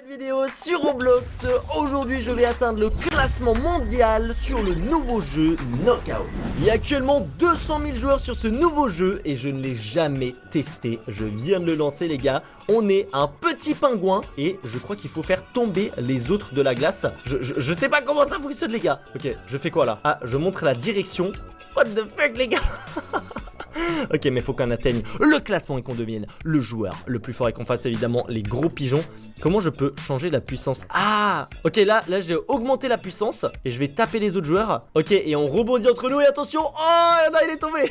Vidéo sur Roblox. Aujourd'hui je vais atteindre le classement mondial sur le nouveau jeu Knockout. Il y a actuellement 200 000 joueurs sur ce nouveau jeu et je ne l'ai jamais testé. Je viens de le lancer les gars. On est un petit pingouin et je crois qu'il faut faire tomber les autres de la glace. Je sais pas comment ça fonctionne les gars. Ok, je fais quoi là? Ah, je montre la direction. What the fuck les gars. Ok, mais faut qu'on atteigne le classement et qu'on devienne le joueur le plus fort et qu'on fasse évidemment les gros pigeons. Comment je peux changer la puissance? Ah, ok, là j'ai augmenté la puissance et je vais taper les autres joueurs. Ok, et on rebondit entre nous et attention. Oh, là, il est tombé.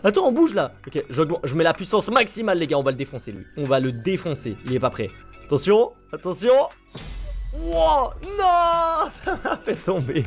Attends, on bouge là. Ok, je mets la puissance maximale les gars, on va le défoncer lui. On va le défoncer, il est pas prêt. Attention, attention. Wow, non, ça m'a fait tomber.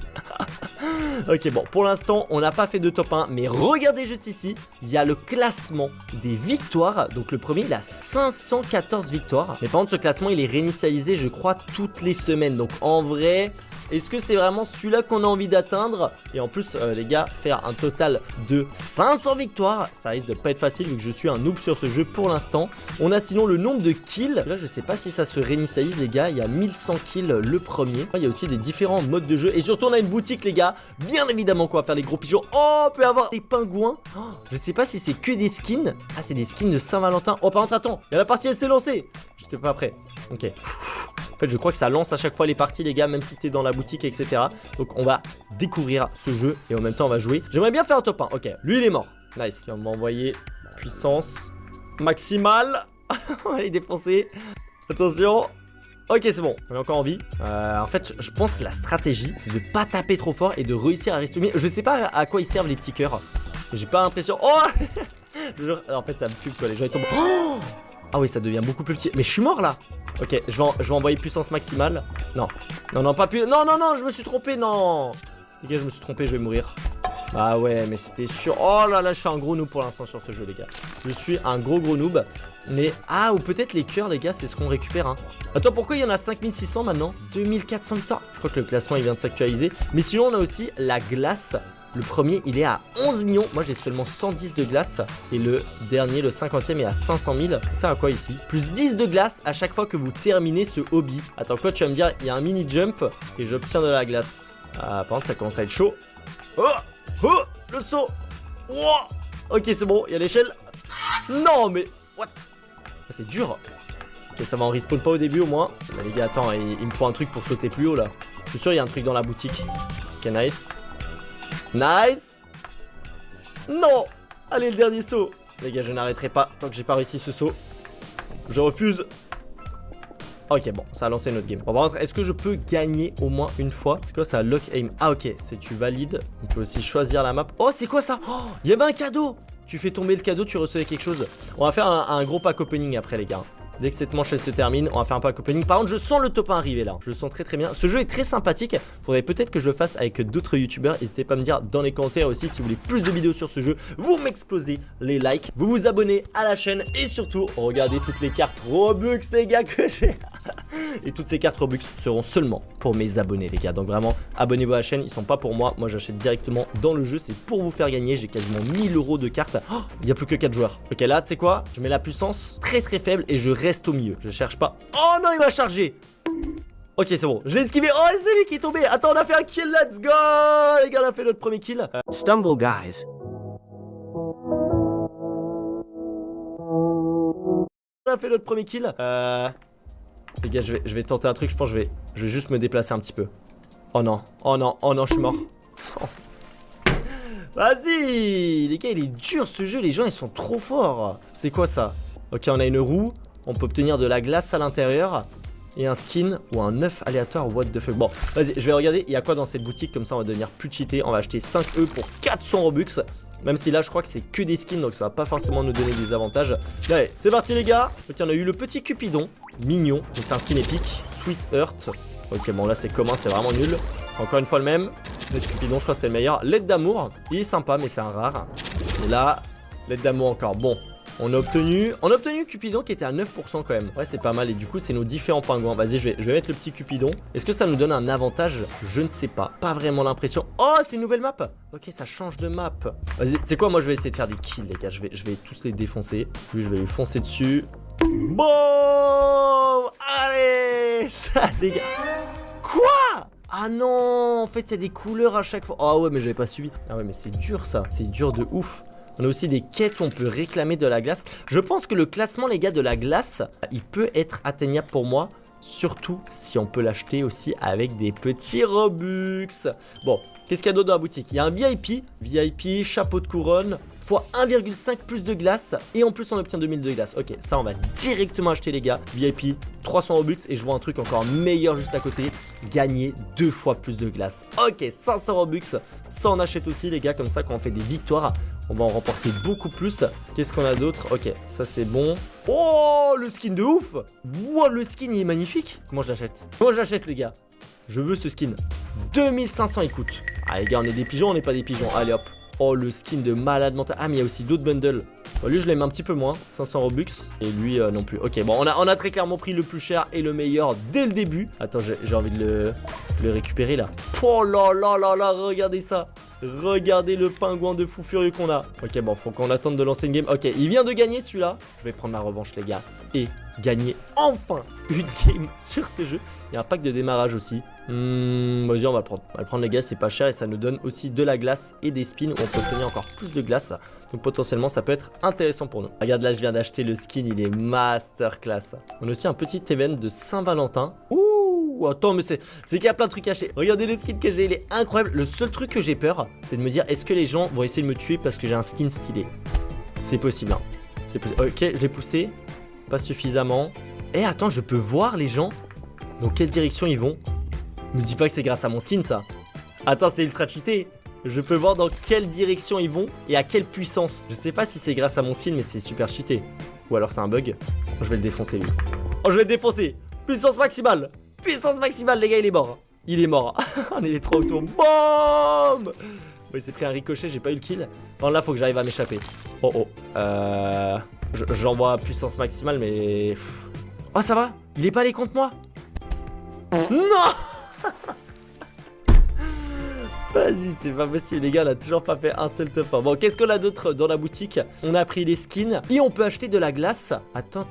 Ok, bon, pour l'instant, on n'a pas fait de top 1, mais regardez juste ici, il y a le classement des victoires. Donc le premier, il a 514 victoires. Mais par contre, ce classement, il est réinitialisé, je crois, toutes les semaines. Donc en vrai, est-ce que c'est vraiment celui-là qu'on a envie d'atteindre? Et en plus, les gars, faire un total de 500 victoires, ça risque de pas être facile vu que je suis un noob sur ce jeu pour l'instant. On a sinon le nombre de kills. Là, je sais pas si ça se réinitialise, les gars. Il y a 1100 kills le premier. Il y a aussi des différents modes de jeu. Et surtout, on a une boutique, les gars. Bien évidemment qu'on va faire les gros pigeons. Oh, on peut avoir des pingouins. Oh, je sais pas si c'est que des skins. Ah, c'est des skins de Saint-Valentin. Oh, par contre, attends. La partie, elle s'est lancée. J'étais pas prêt. Ok. En fait, je crois que ça lance à chaque fois les parties, les gars, même si t'es dans la boutique, etc. Donc, on va découvrir ce jeu et en même temps, on va jouer. J'aimerais bien faire un top 1. Ok, lui, il est mort. Nice. On va envoyer puissance maximale. On va les défoncer. Attention. Ok, c'est bon. On est encore en vie. En fait, je pense que la stratégie, c'est de pas taper trop fort et de réussir à rester au milieu. Je sais pas à quoi ils servent les petits cœurs. J'ai pas l'impression. Oh. En fait, ça me fume quoi. Les gens ils tombent. Oh. Ah oui, ça devient beaucoup plus petit. Mais je suis mort là. Ok, je vais envoyer puissance maximale. Non, non, non, pas plus. Non, non, non, je me suis trompé, non. Les gars, je me suis trompé, je vais mourir. Ah ouais, mais c'était sûr. Oh là là, je suis un gros noob pour l'instant sur ce jeu, les gars. Je suis un gros noob. Mais, ah, ou peut-être les cœurs, les gars, c'est ce qu'on récupère, hein. Attends, pourquoi il y en a 5600 maintenant? 2400 victoires. Je crois que le classement, il vient de s'actualiser. Mais sinon, on a aussi la glace. Le premier, il est à 11 millions. Moi, j'ai seulement 110 de glace. Et le dernier, le 50e, est à 500 000. C'est ça à quoi ici? Plus 10 de glace à chaque fois que vous terminez ce hobby. Attends, quoi, tu vas me dire, il y a un mini jump et j'obtiens de la glace. Ah, par contre, ça commence à être chaud. Oh, oh, le saut. Oh. Ok, c'est bon, il y a l'échelle. Non, mais what? C'est dur. Ok, ça va, on respawn pas au début au moins. Mais les gars, attends, il me faut un truc pour sauter plus haut là. Je suis sûr, il y a un truc dans la boutique. Ok, nice. Nice. Non. Allez, le dernier saut. Les gars, je n'arrêterai pas tant que j'ai pas réussi ce saut. Je refuse. Ok, bon, ça a lancé notre game. Bon, par contre, est-ce que je peux gagner au moins une fois? C'est quoi ça? Lock aim. Ah, ok, c'est tu valides. On peut aussi choisir la map. Oh, c'est quoi ça? Oh, il y avait un cadeau. Tu fais tomber le cadeau, tu recevais quelque chose. On va faire un gros pack opening après, les gars. Dès que cette manche se termine, on va faire un pack opening. Par contre, je sens le top 1 arriver là. Je le sens très très bien. Ce jeu est très sympathique. Faudrait peut-être que je le fasse avec d'autres youtubeurs. N'hésitez pas à me dire dans les commentaires aussi si vous voulez plus de vidéos sur ce jeu. Vous m'explosez les likes. Vous vous abonnez à la chaîne. Et surtout, regardez toutes les cartes Robux, les gars, que j'ai. Et toutes ces cartes Robux seront seulement pour mes abonnés, les gars. Donc vraiment, abonnez-vous à la chaîne. Ils sont pas pour moi. Moi, j'achète directement dans le jeu. C'est pour vous faire gagner. J'ai quasiment 1000 € de cartes. Oh, il n'y a plus que 4 joueurs. Ok, là, tu sais quoi? Je mets la puissance très très faible et je reste au milieu. Je cherche pas. Oh non, il m'a chargé. Ok, c'est bon. Je l'ai esquivé. Oh, c'est lui qui est tombé. Attends, on a fait un kill. Let's go. Les gars, on a fait notre premier kill. Stumble guys. On a fait notre premier kill. Les gars, je vais tenter un truc. Je pense que je vais juste me déplacer un petit peu. Oh non. Oh non. Oh non, je suis mort. Oh. Vas-y. Les gars, il est dur ce jeu. Les gens, ils sont trop forts. C'est quoi ça? Ok, on a une roue. On peut obtenir de la glace à l'intérieur. Et un skin ou un œuf aléatoire. What the fuck. Bon, vas-y, je vais regarder. Il y a quoi dans cette boutique? Comme ça, on va devenir plus cheaté. On va acheter 5 E pour 400 Robux. Même si là, je crois que c'est que des skins. Donc, ça va pas forcément nous donner des avantages. Allez, c'est parti, les gars. Ok, on a eu le petit Cupidon. Mignon. C'est un skin épique. Sweet Heart. Ok, bon, là, c'est commun. C'est vraiment nul. Encore une fois, le même. Le Cupidon, je crois que c'est le meilleur. L'aide d'amour. Il est sympa, mais c'est un rare. Et là, l'aide d'amour encore. Bon. On a obtenu Cupidon qui était à 9% quand même. Ouais, c'est pas mal. Et du coup, c'est nos différents pingouins. Vas-y, je vais mettre le petit Cupidon. Est-ce que ça nous donne un avantage? Je ne sais pas. Pas vraiment l'impression. Oh, c'est une nouvelle map. Ok, ça change de map. Vas-y, tu sais quoi? Moi, je vais essayer de faire des kills, les gars. Je vais tous les défoncer. Lui, je vais lui foncer dessus. Bon. ça dégage. Quoi? Ah non, en fait il y a des couleurs à chaque fois. Ah ouais, mais j'avais pas suivi. Ah ouais, mais c'est dur ça. C'est dur de ouf. On a aussi des quêtes où on peut réclamer de la glace. Je pense que le classement, les gars, de la glace, il peut être atteignable pour moi. Surtout si on peut l'acheter aussi avec des petits Robux. Bon, qu'est-ce qu'il y a d'autre dans la boutique? Il y a un VIP. VIP, chapeau de couronne, fois 1,5 plus de glace. Et en plus, on obtient 2000 de glace. Ok, ça, on va directement acheter, les gars. VIP, 300 Robux. Et je vois un truc encore meilleur juste à côté. Gagner 2 fois plus de glace. Ok, 500 Robux. Ça, on achète aussi, les gars. Comme ça, quand on fait des victoires, on va en remporter beaucoup plus. Qu'est-ce qu'on a d'autre? Ok, ça c'est bon. Oh, le skin de ouf. Wow, le skin il est magnifique. Comment je l'achète? Comment je l'achète, les gars? Je veux ce skin. 2500 il coûte. Ah les gars, on est des pigeons, on n'est pas des pigeons. Allez hop. Oh, le skin de malade mental. Ah, mais il y a aussi d'autres bundles. Bon, lui, je l'aime un petit peu moins. 500 Robux. Et lui, non plus. Ok, bon, on a très clairement pris le plus cher et le meilleur dès le début. Attends, j'ai envie de le récupérer là. Oh là là là là, regardez ça. Regardez le pingouin de fou furieux qu'on a. Ok, bon, faut qu'on attende de lancer une game. Ok, il vient de gagner celui-là. Je vais prendre ma revanche, les gars. Et gagner enfin une game sur ce jeu. Il y a un pack de démarrage aussi. Vas-y, on va le prendre. On va le prendre, les gars, c'est pas cher. Et ça nous donne aussi de la glace et des spins où on peut obtenir encore plus de glace. Donc potentiellement, ça peut être intéressant pour nous. Regarde, là, je viens d'acheter le skin. Il est masterclass. On a aussi un petit event de Saint-Valentin. Ouh, attends, mais c'est qu'il y a plein de trucs cachés. Regardez le skin que j'ai, il est incroyable. Le seul truc que j'ai peur, c'est de me dire, est-ce que les gens vont essayer de me tuer parce que j'ai un skin stylé? C'est possible, hein. C'est possible. Ok, je l'ai poussé. Pas suffisamment. Eh, attends, je peux voir les gens dans quelle direction ils vont. Ne dis pas que c'est grâce à mon skin, ça. Attends, c'est ultra cheaté. Je peux voir dans quelle direction ils vont et à quelle puissance. Je sais pas si c'est grâce à mon skin, mais c'est super cheaté. Ou alors c'est un bug. Je vais le défoncer, lui. Oh, je vais le défoncer. Puissance maximale. Puissance maximale, les gars, il est mort. Il est mort. On est les trois autour. Boum. Bon, il s'est pris un ricochet, j'ai pas eu le kill. Non, là, faut que j'arrive à m'échapper. Oh, oh. J'envoie puissance maximale, mais... Oh, ça va? Il est pas allé contre moi? Non. Vas-y, c'est pas possible, les gars, on a toujours pas fait un seul top 1. Bon, qu'est-ce qu'on a d'autre dans la boutique? On a pris les skins et on peut acheter de la glace. Attends,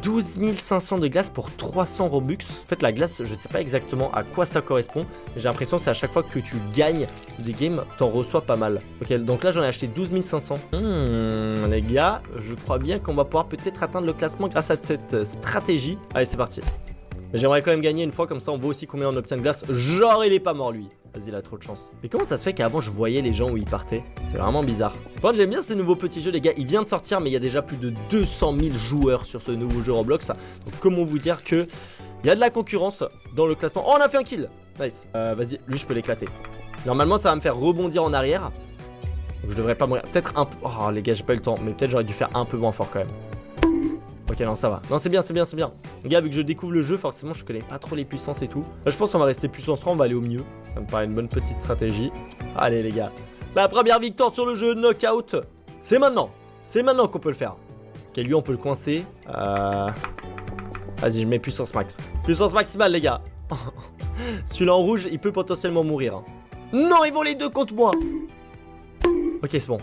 12 500 de glace pour 300 Robux. En fait, la glace, je sais pas exactement à quoi ça correspond. J'ai l'impression que c'est à chaque fois que tu gagnes des games, t'en reçois pas mal. Ok, donc là, j'en ai acheté 12 500. Les gars, je crois bien qu'on va pouvoir peut-être atteindre le classement grâce à cette stratégie. Allez, c'est parti. J'aimerais quand même gagner une fois, comme ça on voit aussi combien on obtient de glace. Genre il est pas mort lui. Vas-y, il a trop de chance. Mais comment ça se fait qu'avant je voyais les gens où ils partaient? C'est vraiment bizarre. Bon, j'aime bien ce nouveau petit jeu, les gars. Il vient de sortir, mais il y a déjà plus de 200 000 joueurs sur ce nouveau jeu Roblox. Donc comment vous dire que il y a de la concurrence dans le classement. Oh, on a fait un kill. Nice. Vas-y, lui je peux l'éclater. Normalement ça va me faire rebondir en arrière. Donc je devrais pas mourir. Peut-être un peu... Oh les gars, j'ai pas eu le temps. Mais peut-être j'aurais dû faire un peu moins fort quand même. Ok, non, ça va. Non, c'est bien, c'est bien, c'est bien. Les gars, vu que je découvre le jeu, forcément, je connais pas trop les puissances et tout. Là, je pense qu'on va rester puissance 3, on va aller au milieu. Ça me paraît une bonne petite stratégie. Allez, les gars. La première victoire sur le jeu, knockout. C'est maintenant. C'est maintenant qu'on peut le faire. Ok, lui, on peut le coincer. Vas-y, je mets puissance max. Puissance maximale, les gars. Celui-là en rouge, il peut potentiellement mourir. Hein. Non, ils vont les deux contre moi. Ok, c'est bon.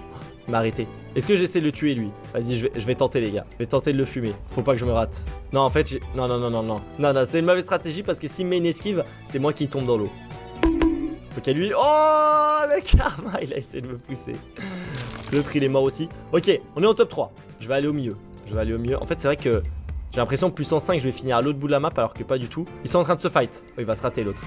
Il m'a arrêté. Est-ce que j'essaie de le tuer lui? Vas-y, je vais tenter, les gars. Je vais tenter de le fumer. Faut pas que je me rate. Non, en fait, j'ai... Non, c'est une mauvaise stratégie parce que s'il me met une esquive, c'est moi qui tombe dans l'eau. Ok, lui... Oh, le karma, il a essayé de me pousser. L'autre, il est mort aussi. Ok, on est en top 3. Je vais aller au milieu. En fait, c'est vrai que j'ai l'impression que puissance 5, je vais finir à l'autre bout de la map alors que pas du tout. Ils sont en train de se fight. Oh, il va se rater, l'autre.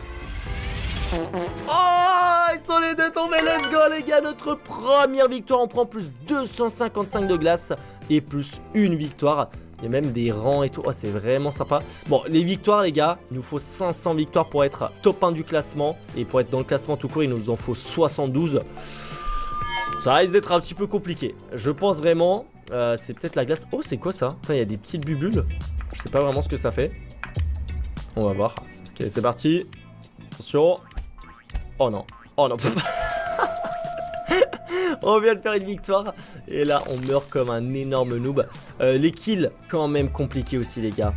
Oh, ils sont les deux tombés, let's go les gars, notre première victoire, on prend plus 255 de glace et plus une victoire. Il y a même des rangs et tout, oh c'est vraiment sympa. Bon, les victoires les gars, il nous faut 500 victoires pour être top 1 du classement. Et pour être dans le classement tout court, il nous en faut 72. Ça risque d'être un petit peu compliqué, je pense vraiment. C'est peut-être la glace, oh c'est quoi ça? Putain, il y a des petites bulles, je sais pas vraiment ce que ça fait. On va voir, ok c'est parti. Attention. Oh non, oh non. On vient de faire une victoire. Et là on meurt comme un énorme noob. Les kills quand même compliqués aussi les gars.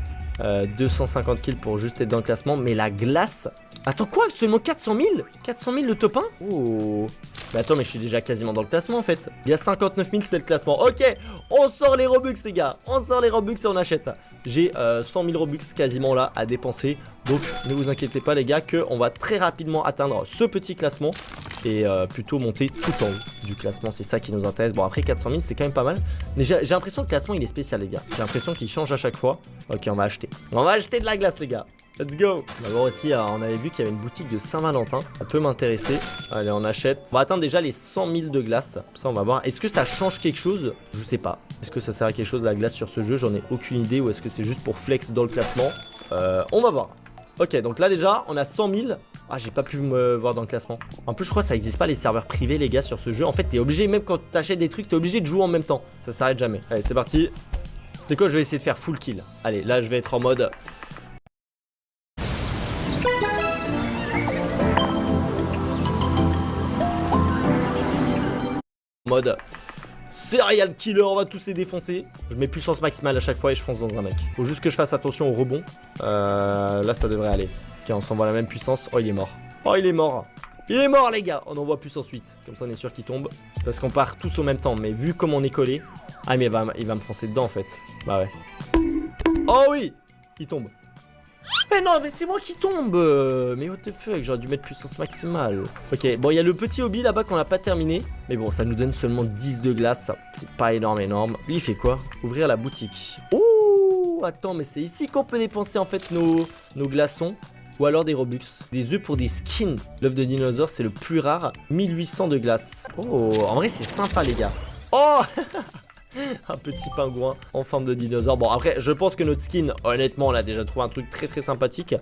250 kills pour juste être dans le classement. Mais la glace... Attends quoi? Seulement 400 000? 400 000 le top 1? Oh. Mais attends, mais je suis déjà quasiment dans le classement en fait. Il y a 59 000, c'est le classement. Ok, on sort les Robux les gars. On sort les Robux et on achète. J'ai 100 000 Robux quasiment là à dépenser. Donc ne vous inquiétez pas les gars que on va très rapidement atteindre ce petit classement. Et plutôt monter tout en haut du classement. C'est ça qui nous intéresse. Bon après 400 000 c'est quand même pas mal. Mais j'ai l'impression que le classement il est spécial les gars. J'ai l'impression qu'il change à chaque fois. Ok, on va acheter. On va acheter de la glace les gars. Let's go. D'abord aussi, on avait vu qu'il y avait une boutique de Saint-Valentin. Ça peut m'intéresser. Allez, on achète. On va atteindre déjà les 100 000 de glace. Ça, on va voir. Est-ce que ça change quelque chose? Je sais pas. Est-ce que ça sert à quelque chose la glace sur ce jeu? J'en ai aucune idée. Ou est-ce que c'est juste pour flex dans le classement? On va voir. Ok, donc là déjà, on a 100 000. Ah, j'ai pas pu me voir dans le classement. En plus, je crois que ça existe pas les serveurs privés, les gars, sur ce jeu. En fait, t'es obligé, même quand t'achètes des trucs, t'es obligé de jouer en même temps. Ça s'arrête jamais. Allez, c'est parti. C'est quoi? Je vais essayer de faire full kill. Allez, là, je vais être en mode. Mode serial killer, on va tous les défoncer. Je mets puissance maximale à chaque fois et je fonce dans un mec. Faut juste que je fasse attention au rebond. Là ça devrait aller. Ok, on s'envoie la même puissance. Oh il est mort. Oh il est mort. Il est mort les gars. On envoie puissance 8. Comme ça on est sûr qu'il tombe. Parce qu'on part tous au même temps. Mais vu comme on est collé. Ah mais il va me foncer dedans en fait. Bah ouais. Oh oui. Il tombe. Mais non, mais c'est moi qui tombe. Mais what the fuck, j'aurais dû mettre puissance maximale. Ok, bon, il y a le petit hobby là-bas qu'on n'a pas terminé. Mais bon, ça nous donne seulement 10 de glace. C'est pas énorme. Lui, il fait quoi? Ouvrir la boutique. Oh, attends, mais c'est ici qu'on peut dépenser en fait nos glaçons. Ou alors des Robux. Des œufs pour des skins. L'œuf de dinosaure, c'est le plus rare. 1800 de glace. Oh, en vrai, c'est sympa, les gars. Oh un petit pingouin en forme de dinosaure. Bon après je pense que notre skin, honnêtement on a déjà trouvé un truc très très sympathique.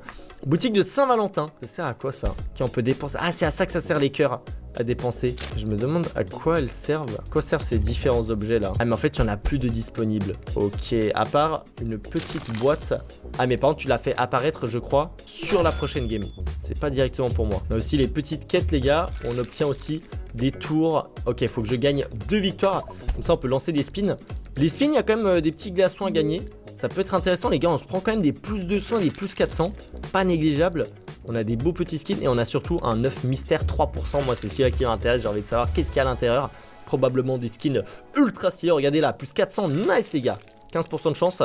Boutique de Saint-Valentin. Ça sert à quoi ça? Ok, on peut dépenser. Ah c'est à ça que ça sert les cœurs à dépenser. Je me demande à quoi elles servent. À quoi servent ces différents objets là? Ah mais en fait il n'y en a plus de disponibles. Ok, à part une petite boîte. Ah mais par contre tu l'as fait apparaître je crois sur la prochaine game. C'est pas directement pour moi. On a aussi les petites quêtes les gars. On obtient aussi des tours. Ok, il faut que je gagne 2 victoires. Comme ça on peut lancer des spins. Les spins il y a quand même des petits glaçons à gagner. Ça peut être intéressant les gars, on se prend quand même des plus 200 et des plus 400. Pas négligeable. On a des beaux petits skins et on a surtout un œuf mystère 3%. Moi c'est celui-là qui m'intéresse, j'ai envie de savoir qu'est-ce qu'il y a à l'intérieur. Probablement des skins ultra stylés. Regardez là, plus 400, nice les gars. 15% de chance.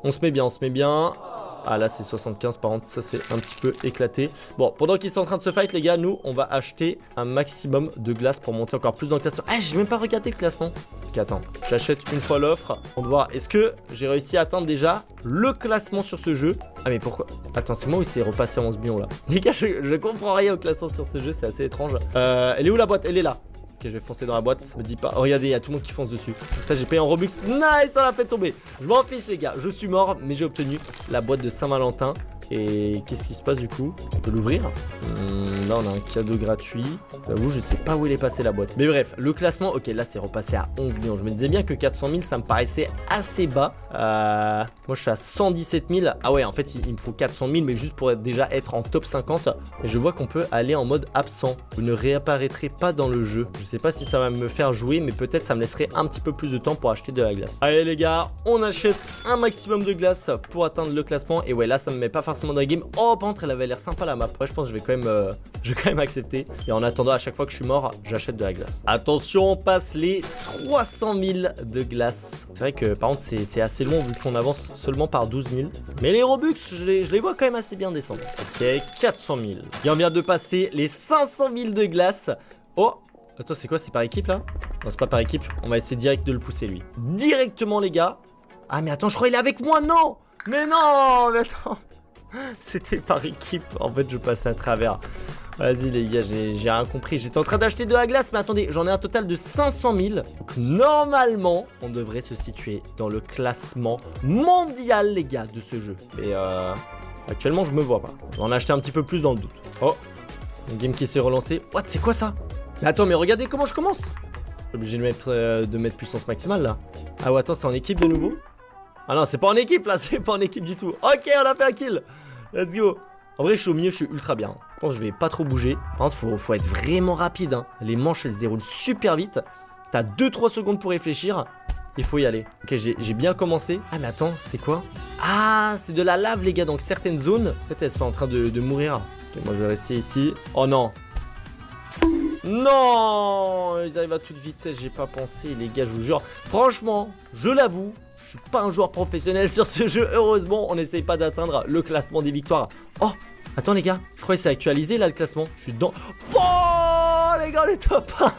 On se met bien, on se met bien. Ah là c'est 75 par contre, ça c'est un petit peu éclaté. Bon, pendant qu'ils sont en train de se fight les gars, nous on va acheter un maximum de glace pour monter encore plus dans le classement. Ah j'ai même pas regardé le classement. Ok attends, j'achète une fois l'offre. On va voir, est-ce que j'ai réussi à atteindre déjà le classement sur ce jeu? Ah mais pourquoi? Attends c'est moi ou c'est repassé à 11 millions là? Les gars je comprends rien au classement sur ce jeu, c'est assez étrange. Elle est où la boîte? Elle est là. Ok, je vais foncer dans la boîte. Me dis pas. Oh, regardez, il y a tout le monde qui fonce dessus. Donc ça, j'ai payé en Robux. Nice, on l'a fait tomber. Je m'en fiche, les gars. Je suis mort, mais j'ai obtenu la boîte de Saint-Valentin. Et qu'est-ce qui se passe du coup? On peut l'ouvrir. Là, on a un cadeau gratuit. J'avoue, je sais pas où il est passé la boîte. Mais bref, le classement, ok, là, c'est repassé à 11 millions. Je me disais bien que 400 000, ça me paraissait assez bas. Moi, je suis à 117 000. Ah ouais, en fait, il me faut 400 000, mais juste pour déjà être en top 50. Et je vois qu'on peut aller en mode absent. Vous ne réapparaîtrez pas dans le jeu. Je sais pas si ça va me faire jouer, mais peut-être ça me laisserait un petit peu plus de temps pour acheter de la glace. Allez, les gars, on achète un maximum de glace pour atteindre le classement. Et ouais, là, ça me met pas forcément dans la game. Oh par contre elle avait l'air sympa la map. Ouais je pense que je vais quand même accepter. Et en attendant à chaque fois que je suis mort j'achète de la glace. Attention on passe les 300 000 de glace. C'est vrai que par contre c'est assez long vu qu'on avance seulement par 12 000. Mais les Robux je les vois quand même assez bien descendre. Ok 400 000. Et on vient de passer les 500 000 de glace. Oh attends c'est quoi, c'est par équipe là? Non c'est pas par équipe. On va essayer direct de le pousser lui. Directement les gars. Ah mais attends je crois qu'il est avec moi. Non. Mais non mais attends. C'était par équipe, en fait je passais à travers. Vas-y les gars, j'ai rien compris. J'étais en train d'acheter de la glace, mais attendez, j'en ai un total de 500 000. Donc normalement, on devrait se situer dans le classement mondial les gars de ce jeu. Et actuellement je me vois pas. Je vais en acheter un petit peu plus dans le doute. Oh, une game qui s'est relancée. What, c'est quoi ça? Mais attends, mais regardez comment je commence. Je suis obligé de mettre puissance maximale là. Ah ouais, attends, c'est en équipe de nouveau? Ah non, c'est pas en équipe là, c'est pas en équipe du tout. Ok, on a fait un kill. Let's go. En vrai, je suis au milieu, je suis ultra bien. Je pense que je vais pas trop bouger. Par contre, faut être vraiment rapide. Hein. Les manches, elles se déroulent super vite. T'as 2-3 secondes pour réfléchir. Il faut y aller. Ok, j'ai bien commencé. Ah, mais attends, c'est quoi? Ah, c'est de la lave, les gars. Donc, certaines zones, peut-être, elles sont en train de mourir. Ok, moi, je vais rester ici. Oh non. Non, ils arrivent à toute vitesse, j'ai pas pensé les gars, je vous jure. Franchement, je l'avoue, je suis pas un joueur professionnel sur ce jeu. Heureusement, on n'essaye pas d'atteindre le classement des victoires. Oh, attends les gars, je crois que c'est actualisé là le classement. Je suis dedans. Oh les gars, on est top 1.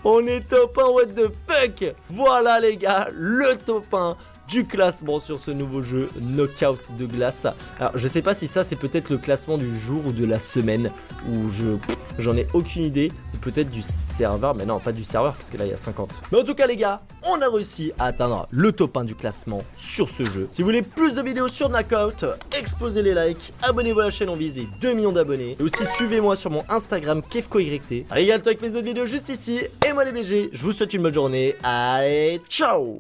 On est top 1, what the fuck. Voilà les gars, le top 1 du classement sur ce nouveau jeu Knockout de glace. Alors je sais pas si ça c'est peut-être le classement du jour ou de la semaine, ou j'en ai aucune idée, ou peut-être du serveur, mais non pas du serveur parce que là il y a 50. Mais en tout cas les gars, on a réussi à atteindre le top 1 du classement sur ce jeu. Si vous voulez plus de vidéos sur Knockout, explosez les likes, abonnez-vous à la chaîne, on vise les 2 millions d'abonnés. Et aussi suivez-moi sur mon Instagram KefkoYT. Régale-toi avec mes autres vidéos juste ici, et moi les BG, je vous souhaite une bonne journée, allez ciao.